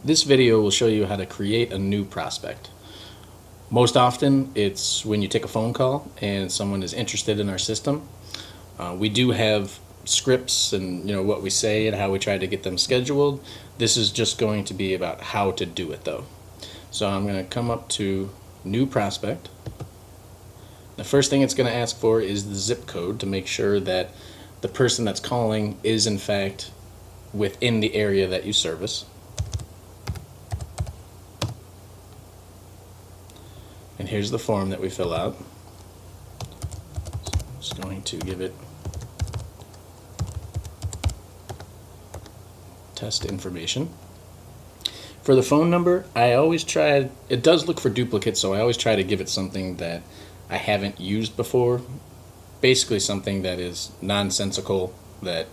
This video will show you how to create a new prospect. Most often it's when you take a phone call and someone is interested in our system. We do have scripts and what we say and how we try to get them scheduled. This is just going to be about how to do it though. So I'm going to come up to New Prospect. The first thing it's going to ask for is the zip code to make sure that the person that's calling is in fact within the area that you service. And here's the form that we fill out. So I'm just going to give it test information. For the phone number, I always try, it does look for duplicates, so I always try to give it something that I haven't used before. Basically something that is nonsensical that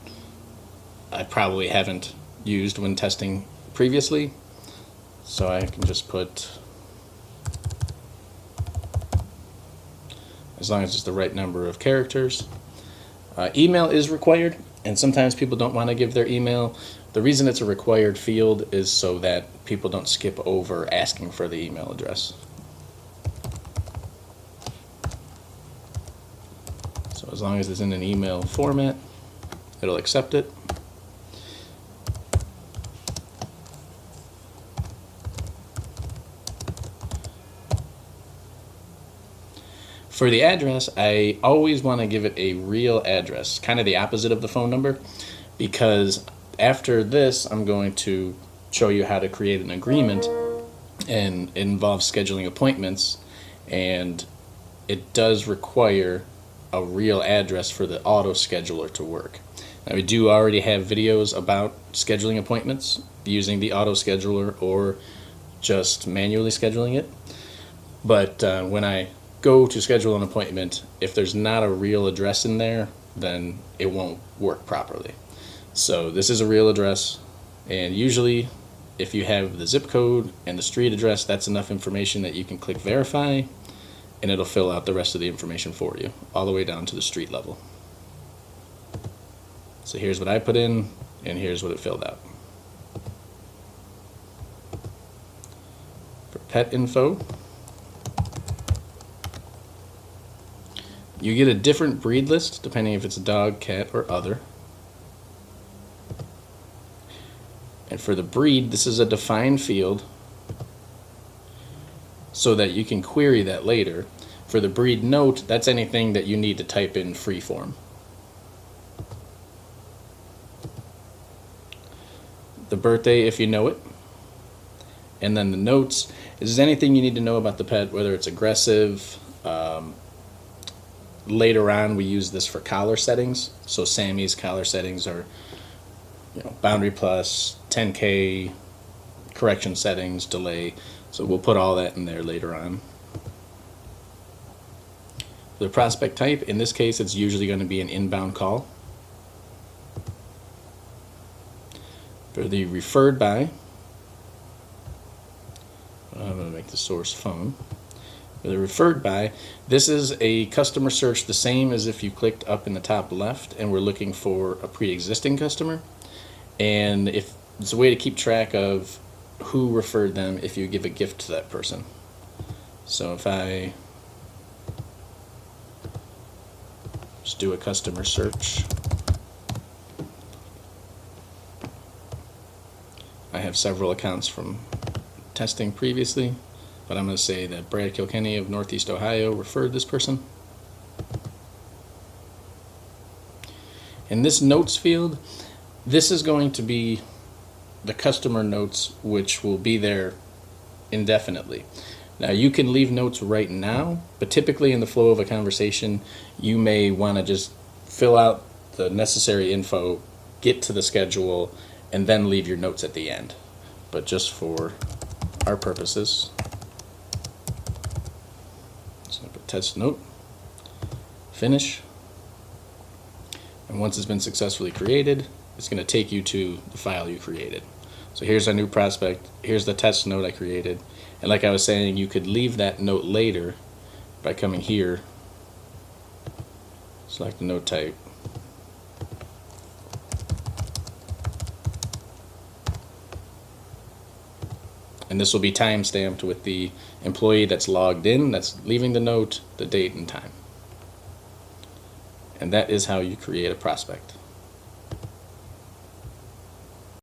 I probably haven't used when testing previously. So I can just put, as long as it's the right number of characters. Email is required, and sometimes people don't want to give their email. The reason it's a required field is so that people don't skip over asking for the email address. So as long as it's in an email format, it'll accept it. For the address, I always want to give it a real address, kind of the opposite of the phone number, because after this I'm going to show you how to create an agreement, and it involves scheduling appointments, and it does require a real address for the auto scheduler to work. Now, we do already have videos about scheduling appointments using the auto scheduler or just manually scheduling it, but when I go to schedule an appointment, if there's not a real address in there, then it won't work properly. So this is a real address, and usually if you have the zip code and the street address, that's enough information that you can click verify, and it'll fill out the rest of the information for you, all the way down to the street level. So here's what I put in, and here's what it filled out. For pet info, you get a different breed list depending if it's a dog, cat, or other. And for the breed, this is a defined field so that you can query that later. For the breed note, that's anything that you need to type in free form. The birthday, if you know it. And then the notes is anything you need to know about the pet, whether it's aggressive. Later on, we use this for collar settings. So Sammy's collar settings are, boundary plus, 10K, correction settings, delay. So we'll put all that in there later on. The prospect type, in this case, it's usually going to be an inbound call. For the referred by, I'm going to make the source phone. For the referred by, this is a customer search the same as if you clicked up in the top left and we're looking for a pre-existing customer. And if it's a way to keep track of who referred them if you give a gift to that person. So if I just do a customer search, I have several accounts from testing previously, but I'm going to say that Brad Kilkenny of Northeast Ohio referred this person. In this notes field, this is going to be the customer notes, which will be there indefinitely. Now you can leave notes right now, but typically in the flow of a conversation, you may want to just fill out the necessary info, get to the schedule, and then leave your notes at the end. But just for our purposes, so I put test note, finish, and once it's been successfully created, it's going to take you to the file you created. So here's our new prospect, here's the test note I created, and like I was saying, you could leave that note later by coming here, select the note type, And this will be time stamped with the employee that's logged in, that's leaving the note, the date and time. And that is how you create a prospect.